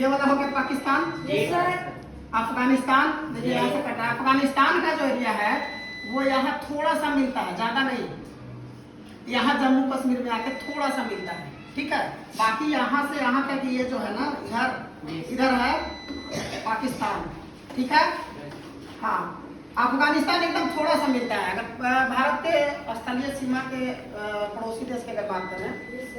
ये वाला हो गया पाकिस्तान, अफगानिस्तान। देखिए यहाँ से कटा, अफगानिस्तान का जो एरिया है वो यहाँ थोड़ा सा मिलता है, ज्यादा नहीं। यहाँ जम्मू कश्मीर में आके थोड़ा सा मिलता है, ठीक है। बाकी यहाँ से यहाँ तक ये जो है ना, इधर है पाकिस्तान, ठीक है। हाँ, अफगानिस्तान एकदम थोड़ा सा मिलता है। अगर भारत के स्थलीय सीमा के पड़ोसी देश की अगर बात करें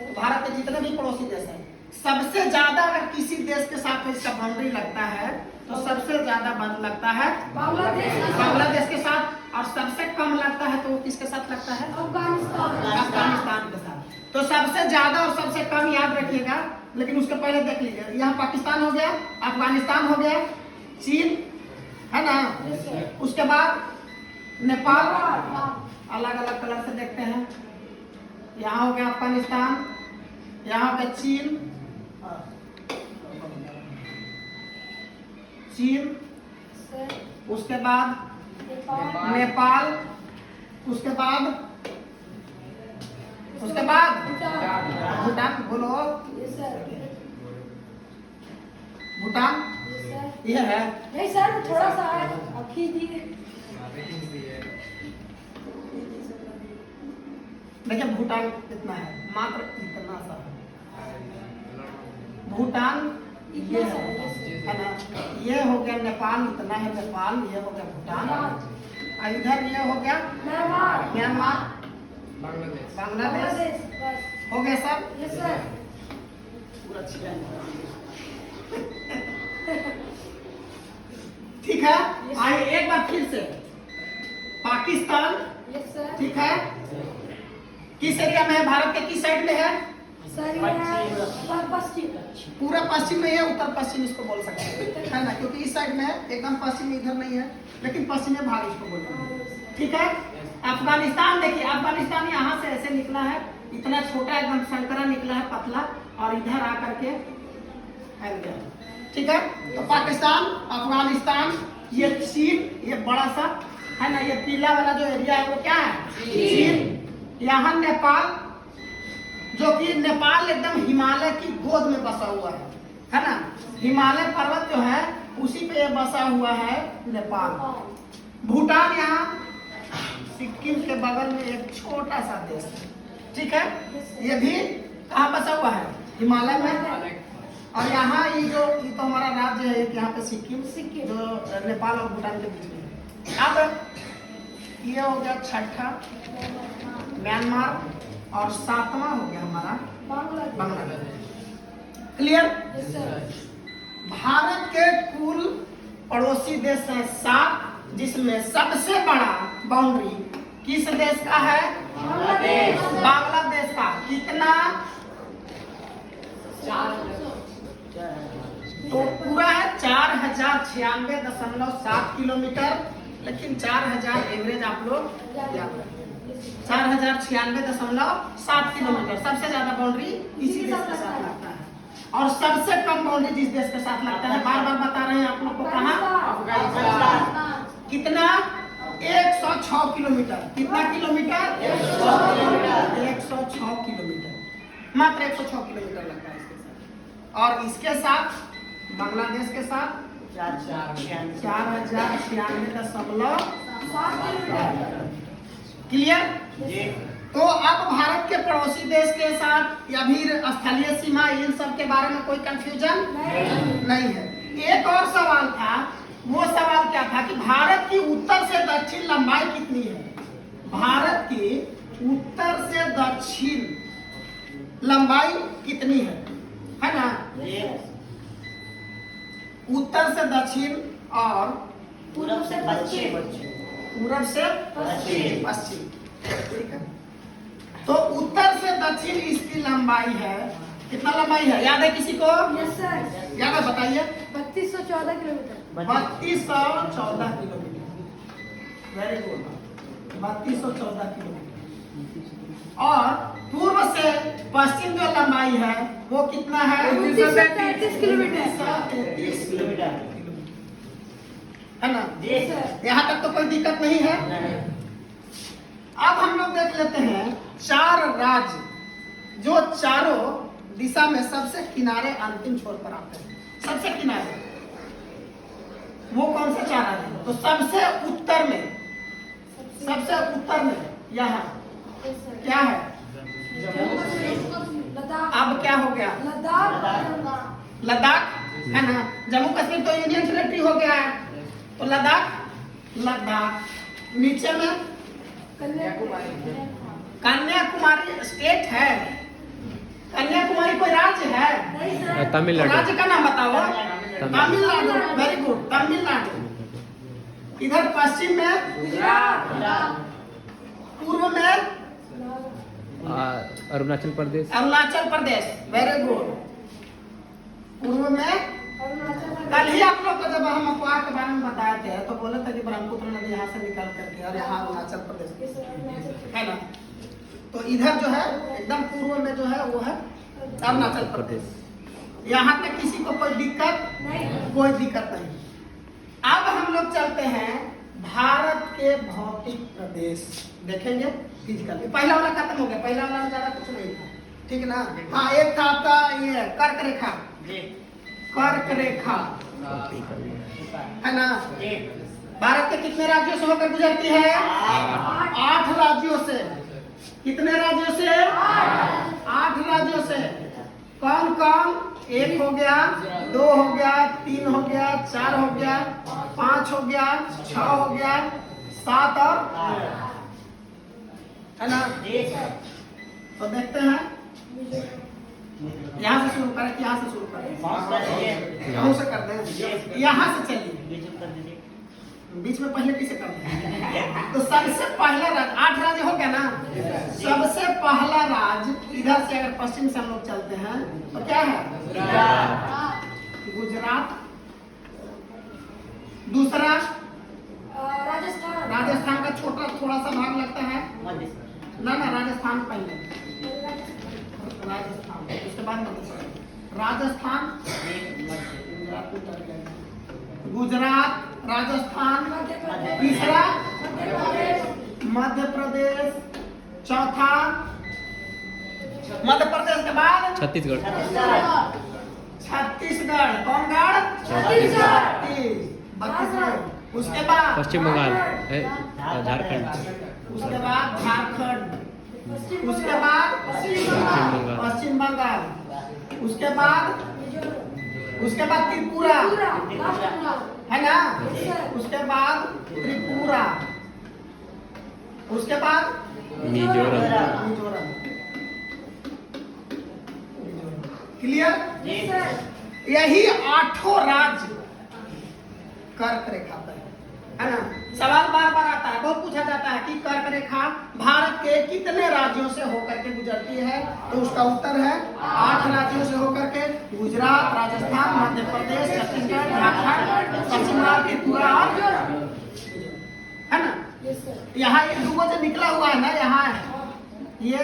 तो भारत के जितने भी पड़ोसी देश हैं, सबसे ज्यादा अगर किसी देश के साथ इसका बाउंड्री लगता है तो सबसे ज्यादा बंद लगता है बांग्लादेश के साथ, और सबसे कम लगता है तो वो किसके साथ लगता है? अफगानिस्तान के साथ। तो सबसे ज्यादा और सबसे कम याद रखिएगा, लेकिन उसके पहले देख लीजिए, यहाँ पाकिस्तान हो गया, अफगानिस्तान हो गया, चीन है ना, उसके बाद नेपाल, अलग अलग कलर से देखते हैं। यहाँ हो गया अफगानिस्तान, यहाँ हो गया चीन, उसके बाद नेपाल, उसके बाद भूटान। बोलो भूटान, ये है नहीं सर, थोड़ा सा देखिए भूटान कितना है, मात्र इतना सा भूटान, ये है ना। ये हो गया नेपाल, इतना है नेपाल, ये हो गया भूटान, इधर ये हो गया म्यांमार, बांग्लादेश हो गया सब। पूरा ठीक है। आइए एक बार फिर से, पाकिस्तान, ठीक है, किस एरिया में है? भारत के किस साइड में है? पूरा पश्चिम में है, उत्तर पश्चिम इसको बोल सकते हैं, है ना, क्योंकि इस साइड में है, एकदम पश्चिम इधर नहीं है, लेकिन पश्चिमी भाग इसको बोलते हैं, ठीक है। अफगानिस्तान, देखिए अफगानिस्तान यहाँ से ऐसे निकला है, इतना छोटा एकदम संकरा निकला है, पतला, और इधर आकर के फैल गया, ठीक है। तो पाकिस्तान, अफगानिस्तान, ये चीन, ये बड़ा सा है ना, ये पीला वाला जो एरिया है वो क्या है? चीन। यहाँ नेपाल, जो कि नेपाल एकदम हिमालय की गोद में बसा हुआ है ना, हिमालय पर्वत जो है उसी पे बसा हुआ है नेपाल। भूटान यहाँ सिक्किम के बगल में एक छोटा सा देश है, ठीक है, ये भी कहाँ बसा हुआ है? हिमालय में। और यहाँ ये तो हमारा राज्य है, यहाँ पे सिक्किम जो नेपाल और भूटान के बीच में। अब ये हो गया छठा म्यांमार, और सातवां हो गया हमारा बांग्लादेश। क्लियर? भारत के कुल पड़ोसी देश हैं 7, जिसमें सबसे बड़ा बाउंड्री किस देश का है? बांग्लादेश का। कितना? तो पूरा है 4096.7 किलोमीटर, लेकिन 4000 एवरेज आप लोग याद रखें, 4096.7 किलोमीटर। सबसे ज्यादा बाउंड्री इसी देश के साथ लगता है, और सबसे कम बाउंड्री जिस देश के साथ लगता है, बार बार बता रहे हैं आप लोग को, कहाँ? अफगानिस्तान। कितना? 106 किलोमीटर। कितना किलोमीटर? 106 किलोमीटर, मात्र 106 किलोमीटर लगता है इसके साथ। और इसके साथ बांग्लादेश के साथ 4096.7। क्लियर? तो अब भारत के पड़ोसी देश के साथ या फिर स्थलीय सीमा, इन सब के बारे में कोई कंफ्यूजन नहीं है। एक और सवाल था, वो सवाल क्या था कि भारत की उत्तर से दक्षिण लंबाई कितनी है? भारत की उत्तर से दक्षिण लंबाई कितनी है ना? उत्तर से दक्षिण और पूर्व से पश्चिम। पूरब से पश्चिम, ठीक है। तो उत्तर से दक्षिण इसकी लंबाई है, कितना लंबाई है? याद है किसी को? Yes sir. याद है, बताइए। 3214 kilometre. 3214 kilometre. Very good, 3214 kilometre. और पूर्व से पश्चिम जो लंबाई है वो कितना है? 33 किलोमीटर है ना? यहाँ तक तो कोई दिक्कत नहीं है। अब हम लोग देख लेते हैं 4 राज्य जो चारों दिशा में सबसे किनारे अंतिम छोर पर आते हैं। सबसे किनारे, वो कौन सा चारा है? तो सबसे उत्तर में, सबसे उत्तर में यहाँ क्या है? लद्दाख। अब क्या हो गया? लद्दाख। लद्दाख है ना। जम्मू कश्मीर तो यूनियन टेरिटरी हो गया है, तो लद्दाख, लद्दाख। नीचे में कन्याकुमारी स्टेट है। कन्याकुमारी कोई राज्य है? तमिलनाडु। राज्य का नाम बताओ। Tamil Nadu, very good, Tamil Nadu. इधर पश्चिम में गुजरात, पूर्व में अरुणाचल प्रदेश। Arunachal Pradesh, very good. पूर्व में कल ही आप लोग को जब हम अफवाह के बारे में बताए थे तो बोले थे कि ब्रह्मपुत्र नदी यहाँ से निकल करके और यहाँ अरुणाचल प्रदेश है ना। तो इधर जो है एकदम पूर्व में जो है वो है अरुणाचल प्रदेश। यहाँ तक किसी को कोई दिक्कत? कोई दिक्कत नहीं। अब हम लोग चलते हैं भारत के भौतिक प्रदेश देखेंगे फिजिकल। पहला वाला खत्म हो गया, पहला वाला में ज्यादा कुछ नहीं था, ठीक ना। हाँ, एक था आपका ये कर्क रेखा, कर्क रेखा है ना। भारत के कितने राज्यों से होकर गुजरती है? 8 राज्यों से। कितने राज्यों से? 8 राज्यों से। कौन कौन? 1 हो गया, 2 हो गया, 3 हो गया, 4 हो गया, 5 हो गया, 6 हो गया, 7 और है ना। तो देखते हैं, यहाँ से शुरू करें कि यहाँ से शुरू करें? कहाँ से करते हैं? यहाँ से चलिए, बीच में पहले किसे करते हैं? तो सबसे पहला राज्य, 8 राज्य हो गया ना। सबसे पहला राज्य इधर से अगर पश्चिम से हम लोग चलते हैं तो क्या है? गुजरात। दूसरा राजस्थान। राजस्थान का छोटा थोड़ा सा भाग लगता है ना, राजस्थान पहले, राजस्थान उसके बाद राजस्थान, गुजरात, राजस्थान, तीसरा मध्य प्रदेश, चौथा मध्य प्रदेश के बाद छत्तीसगढ़। छत्तीसगढ़। कौन गढ़? छत्तीसगढ़। उसके बाद पश्चिम बंगाल, झारखंड। उसके बाद झारखंड। उसके बाद पश्चिम बंगाल। उसके बाद त्रिपुरा है ना। उसके बाद त्रिपुरा। उसके बाद मिजोरम। क्लियर? यही 8 राज्य कर्क रेखा पर है ना। सवाल बार बार आता है, बहुत पूछा जाता है कि कर्क रेखा भारत के कितने राज्यों से होकर के गुजरती है? तो उसका उत्तर है 8 राज्यों से होकर के। गुजरात, राजस्थान, मध्य प्रदेश, छत्तीसगढ़, झारखंड, पश्चिम बंगाल, त्रिपुरा और है ना। यहाँ एक दूगो जो निकला हुआ है ना, यहाँ है ये।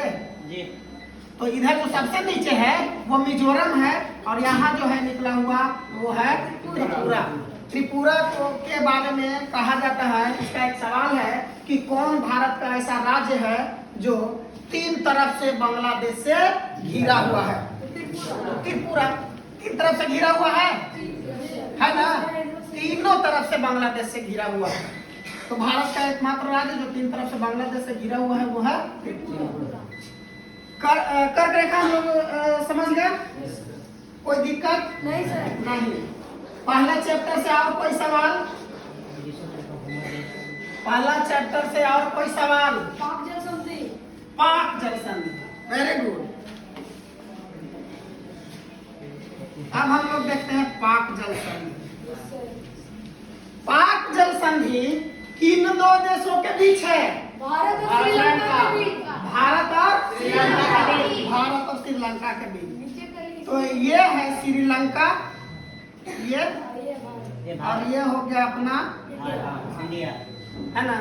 तो इधर जो सबसे नीचे है वो मिजोरम है और यहाँ जो है निकला हुआ वो है त्रिपुरा। त्रिपुरा के बारे में कहा जाता है, इसका एक सवाल है कि कौन भारत का ऐसा राज्य है जो 3 तरफ से बांग्लादेश से घिरा हुआ है? त्रिपुरा 3 तरफ से घिरा हुआ है ना। तीनों तरफ से बांग्लादेश से घिरा हुआ है। तो भारत का एकमात्र राज्य जो 3 तरफ से बांग्लादेश से घिरा हुआ है वो है त्रिपुरा। कर्क रेखा हम लोग समझ गए? कोई दिक्कत नहीं सर। नहीं। पहला चैप्टर से और कोई सवाल? पहला चैप्टर से और कोई सवाल? पाक जल संधि। पाक जल संधि, वेरी गुड। अब हम लोग देखते हैं पाक जल संधि। पाक जल संधि किन 2 देशों के बीच है? भारत और श्रीलंका के बीच। भारत और श्रीलंका के बीच। भारत और श्रीलंका के बीच। तो ये है श्रीलंका, ये और ये हो गया अपना इंडिया है ना।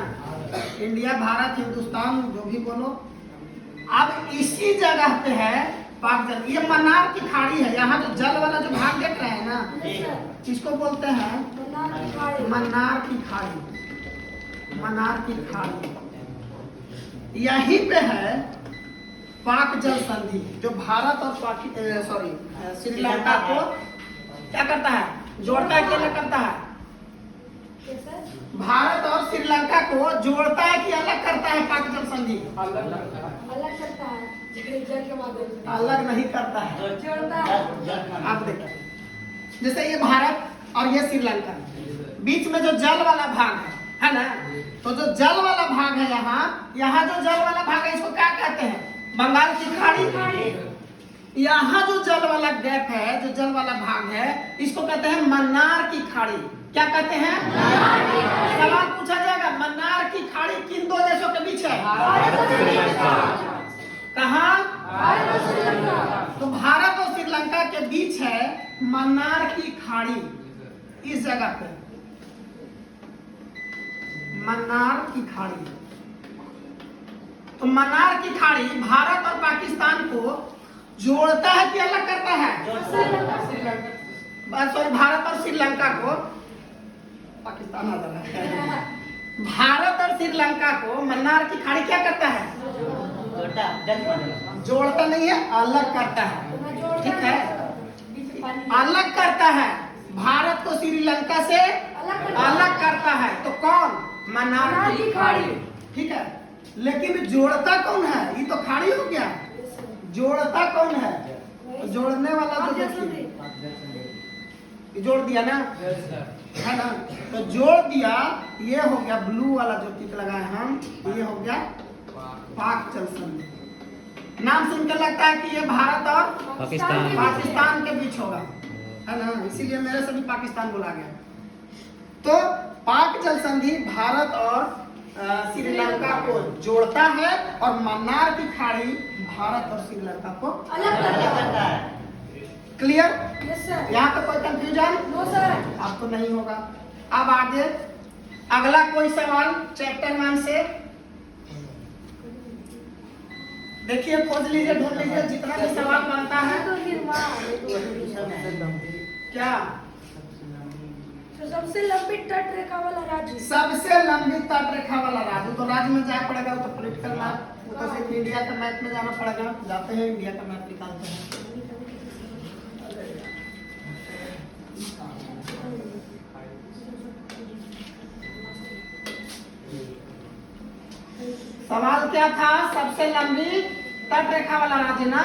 इंडिया, भारत, हिंदुस्तान, जो भी बोलो। अब इसी जगह पे है पाक जल। ये मन्नार की खाड़ी है। यहाँ जो जल वाला जो भाग देख रहे हैं ना, इसको बोलते हैं मन्नार की खाड़ी। मन्नार की खाड़ी यहीं पे है पाक जल संधि, जो भारत और श्रीलंका को क्या करता है? जोड़ता है कि अलग करता है? कैसे? भारत और श्रीलंका को जोड़ता है कि अलग करता है? पाक जल संधि अलग करता है जल के माध्यम से। अलग नहीं करता है। जोड़ता है। आप देखिए, जैसे ये भारत और ये श्रीलंका, बीच में जो जल वाला भाग है ना, तो जो जल वाला भाग है यहाँ जो जल वाला भाग है इसको क्या कहते हैं? बंगाल की खाड़ी। यहाँ जो जल वाला गैप है, जो जल वाला भाग है, इसको कहते हैं मन्नार की खाड़ी। क्या कहते हैं? सवाल पूछा जाएगा, मन्नार की खाड़ी किन दो देशों के बीच है? कहाँ? तो भारत और श्रीलंका के बीच है मन्नार की खाड़ी। इस जगह पे मन्नार की खाड़ी। तो मन्नार की खाड़ी भारत और पाकिस्तान को जोड़ता है कि अलग करता है? सॉरी, भारत और श्रीलंका को, पाकिस्तान आ रहा है। भारत और श्रीलंका को मन्नार की खाड़ी क्या करता है? जोड़ता नहीं है, अलग करता है। ठीक है, अलग करता है। भारत को श्रीलंका से अलग करता है। तो कौन? मन्नार की खाड़ी। ठीक है, लेकिन जोड़ता कौन है? ये तो खाड़ी हो गया। जोड़ता कौन है? तो जोड़ने वाला तो देखिए, जोड़ दिया ना, है ना? तो जोड़ दिया, ये हो गया ब्लू वाला जो टिक लगाए हम, ये हो गया पाक जल संधि। नाम सुन के लगता है कि ये भारत और पाकिस्तान के बीच होगा, है ना? इसीलिए मेरे से भी पाकिस्तान बोला गया। तो पाक जल संधि भारत और श्रीलंका को जोड़ता है और मन्नार की खाड़ी भारत और श्रीलंका को अलग करता है। क्लियर? Yes sir. यहाँ पे कोई कंफ्यूजन? No sir. आपको नहीं होगा। अब आगे अगला कोई सवाल चैप्टर 1 से देखिए, खोज लीजिए, ढूंढ लीजिए, जितना भी सवाल बनता है। क्या? सबसे लंबी तट रेखा वाला राज्य। सबसे लंबी तट रेखा वाला राज्य, तो राज्य में जाना पड़ेगा, तो पॉलिटिकल मैप, तो सिर्फ इंडिया का मैप में जाना पड़ेगा। जाते हैं, इंडिया का मैप निकालते हैं। सवाल क्या था? सबसे लंबी तट रेखा वाला राज्य ना